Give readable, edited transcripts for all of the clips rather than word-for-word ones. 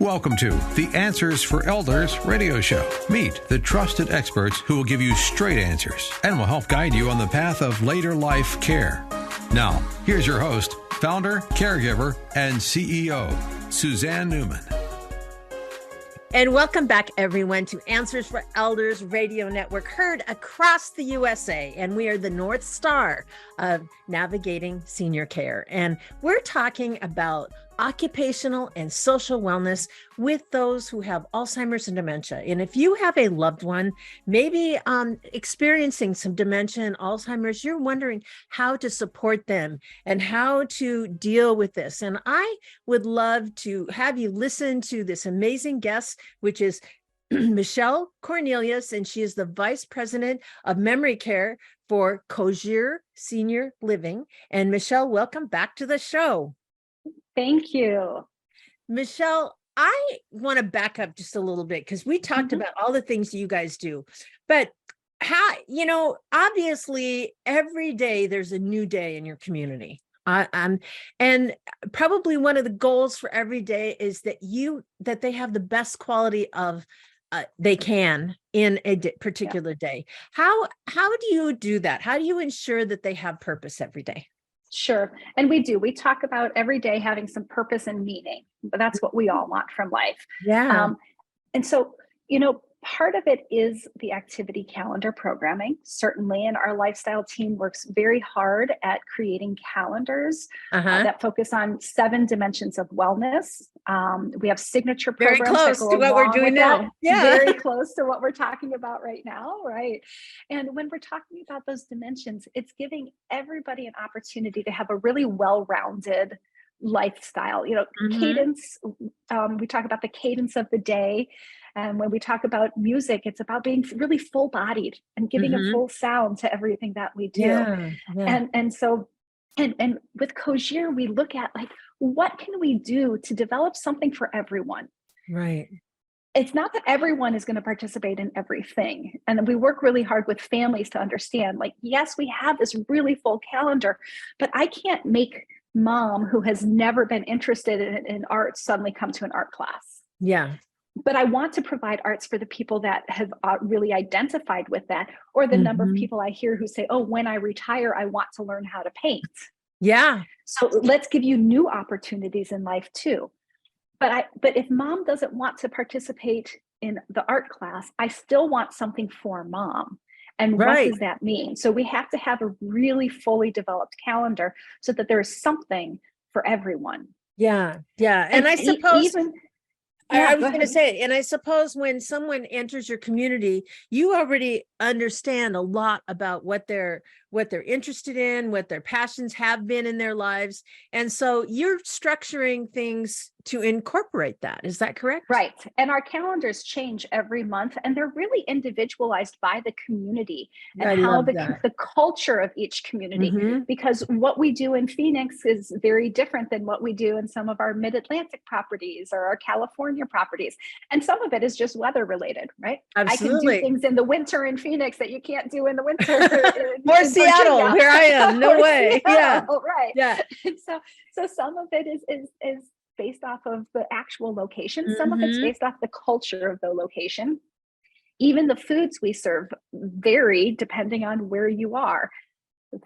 Welcome to the Answers for Elders radio show. Meet the trusted experts who will give you straight answers and will help guide you on the path of later life care. Now, here's your host, founder, caregiver, and CEO, Suzanne Newman. And welcome back, everyone, to Answers for Elders Radio Network, heard across the USA. And we are the North Star of navigating senior care. And we're talking about occupational and social wellness with those who have Alzheimer's and dementia. And if you have a loved one, maybe experiencing some dementia and Alzheimer's, you're wondering how to support them and how to deal with this. And I would love to have you listen to this amazing guest, which is Michelle Cornelius, and she is the Vice President of Memory Care for Cogir Senior Living. And Michelle, welcome back to the show. Thank you. Michelle, I want to back up just a little bit because we talked about all the things you guys do, but obviously every day there's a new day in your community. And probably one of the goals for every day is that they have the best quality of they can in a particular day. How do you do that? How do you ensure that they have purpose every day? Sure. And we do. We talk about every day having some purpose and meaning, but that's what we all want from life. Yeah. And so, part of it is the activity calendar programming, certainly. And our lifestyle team works very hard at creating calendars that focus on 7 dimensions of wellness. We have signature programs. Very close to what we're doing now. Yeah. Very close to what we're talking about right now. Right. And when we're talking about those dimensions, it's giving everybody an opportunity to have a really well-rounded lifestyle, cadence. We talk about the cadence of the day. And when we talk about music, it's about being really full-bodied and giving a full sound to everything that we do. Yeah. And so with Cogir, we look at what can we do to develop something for everyone? Right. It's not that everyone is going to participate in everything. And we work really hard with families to understand, yes, we have this really full calendar, but I can't make mom who has never been interested in art suddenly come to an art class. Yeah. But I want to provide arts for the people that have really identified with that, or the number of people I hear who say, oh, when I retire, I want to learn how to paint. Yeah. So let's give you new opportunities in life too. But if mom doesn't want to participate in the art class, I still want something for mom. And what does that mean? So we have to have a really fully developed calendar so that there is something for everyone. Yeah. Yeah. And I suppose I was going to say, and I suppose when someone enters your community, you already understand a lot about what they're interested in, what their passions have been in their lives. And so you're structuring things to incorporate that. Is that correct? Right. And our calendars change every month, and they're really individualized by the community and how the culture of each community, because what we do in Phoenix is very different than what we do in some of our mid-Atlantic properties or our California properties. And some of it is just weather related, right? Absolutely. I can do things in the winter in Phoenix that you can't do in the winter. Or Seattle, where I am. No way. Seattle, yeah. Right. Yeah. And so some of it is based off of the actual location. Some of it's based off the culture of the location. Even the foods we serve vary depending on where you are.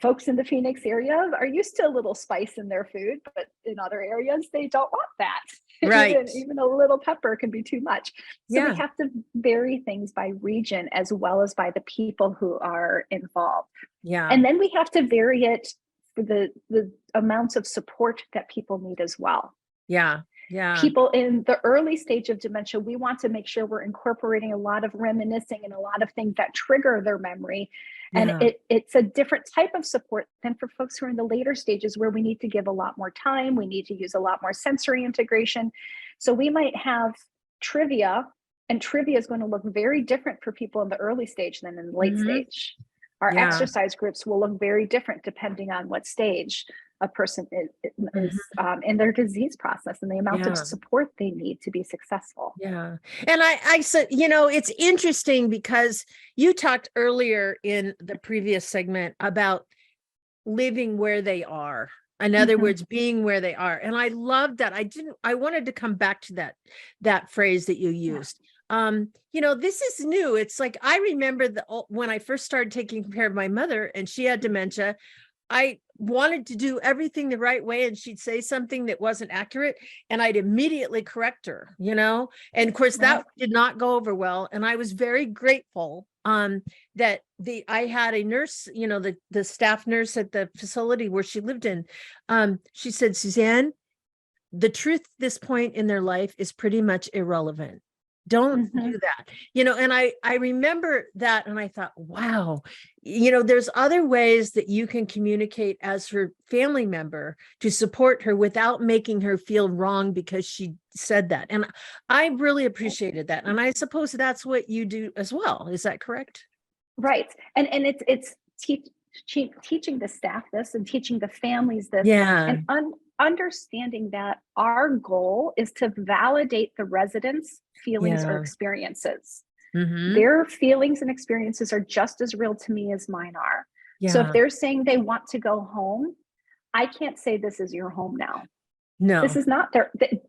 Folks in the Phoenix area are used to a little spice in their food, but in other areas, they don't want that. Right. Even a little pepper can be too much. So we have to vary things by region as well as by the people who are involved. Yeah. And then we have to vary it for the amounts of support that people need as well. Yeah. Yeah. People in the early stage of dementia, we want to make sure we're incorporating a lot of reminiscing and a lot of things that trigger their memory. And it's a different type of support than for folks who are in the later stages where we need to give a lot more time. We need to use a lot more sensory integration. So we might have trivia, and trivia is going to look very different for people in the early stage than in the late stage. Our exercise groups will look very different depending on what stage a person is in their disease process and the amount of support they need to be successful. Yeah. And I said, it's interesting because you talked earlier in the previous segment about living where they are In other words, being where they are. And I love that. I wanted to come back to that phrase that you used. This is new. It's like, I remember when I first started taking care of my mother and she had dementia, I wanted to do everything the right way, and she'd say something that wasn't accurate and I'd immediately correct her, and of course that did not go over well. And I was very grateful that I had a nurse, the staff nurse at the facility where she lived in. She said, Suzanne, the truth at this point in their life is pretty much irrelevant. Don't do that, and I remember that. And I thought, wow, there's other ways that you can communicate as her family member to support her without making her feel wrong because she said that. And I really appreciated that. And I suppose that's what you do as well. Is that correct? Right. And it's teaching the staff this and teaching the families this. Yeah. And understanding that our goal is to validate the residents' feelings or experiences. Their feelings and experiences are just as real to me as mine are. So if they're saying they want to go home, I can't say this is your home now. No, this is not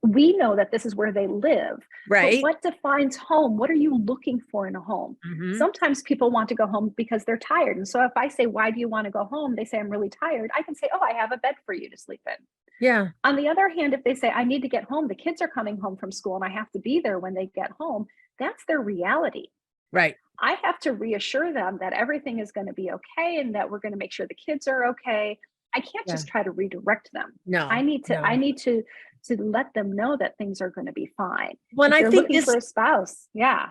we know that this is where they live. Right. But what defines home? What are you looking for in a home? Sometimes people want to go home because they're tired. And so if I say, why do you want to go home? They say, I'm really tired. I can say, oh, I have a bed for you to sleep in. Yeah. On the other hand, if they say, I need to get home, the kids are coming home from school and I have to be there when they get home, that's their reality. Right. I have to reassure them that everything is going to be okay and that we're going to make sure the kids are okay. I can't just try to redirect them. No, I need to let them know that things are going to be fine. When I think looking for a spouse. Yeah.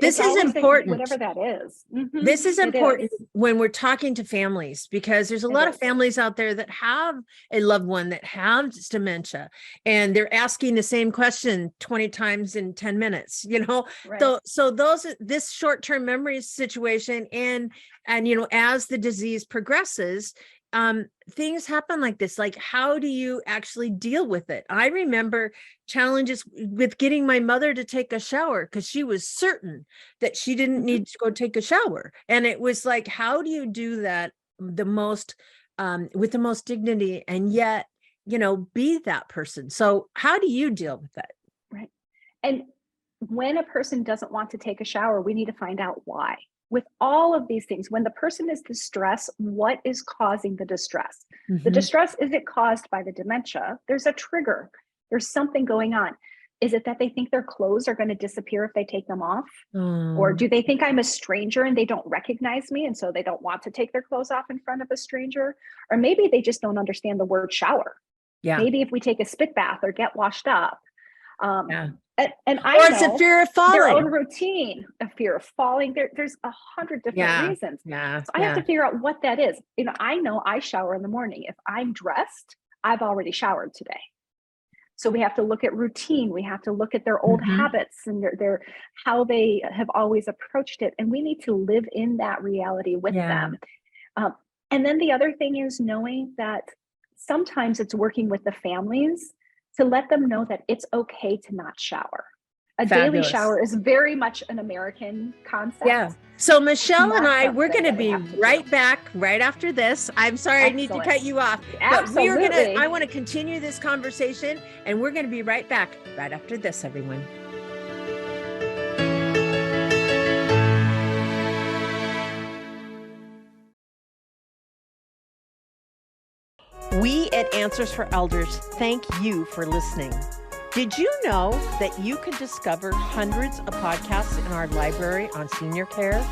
This is important. Whatever that is. This is important when we're talking to families, because there's a lot of families out there that have a loved one that has dementia and they're asking the same question 20 times in 10 minutes, Right. So this short-term memory situation and as the disease progresses, things happen like this. Like, how do you actually deal with it? I remember challenges with getting my mother to take a shower because she was certain that she didn't need to go take a shower. And it was like, how do you do that with the most dignity and yet, be that person? So how do you deal with that? Right. And when a person doesn't want to take a shower, we need to find out why. With all of these things, when the person is distressed, what is causing the distress? The distress, is it caused by the dementia? There's a trigger. There's something going on. Is it that they think their clothes are going to disappear if they take them off? Or do they think I'm a stranger and they don't recognize me and so they don't want to take their clothes off in front of a stranger? Or maybe they just don't understand the word shower. Yeah. Maybe if we take a spit bath or get washed up. And I know it's a fear of falling. Their own routine, a fear of falling. There's 100 different reasons. So I have to figure out what that is. I know I shower in the morning. If I'm dressed, I've already showered today. So we have to look at routine. We have to look at their old habits and their how they have always approached it. And we need to live in that reality with them. And then the other thing is knowing that sometimes it's working with the families to let them know that it's okay to not shower. A daily shower is very much an American concept. Yeah. So Michelle and I, we're going to be right back right after this. I'm sorry, I need to cut you off. Absolutely. But I want to continue this conversation, and we're going to be right back right after this, everyone. We at Answers for Elders thank you for listening. Did you know that you can discover hundreds of podcasts in our library on senior care?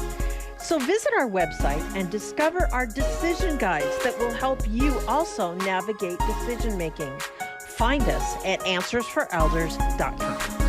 So visit our website and discover our decision guides that will help you also navigate decision making. Find us at answersforelders.com.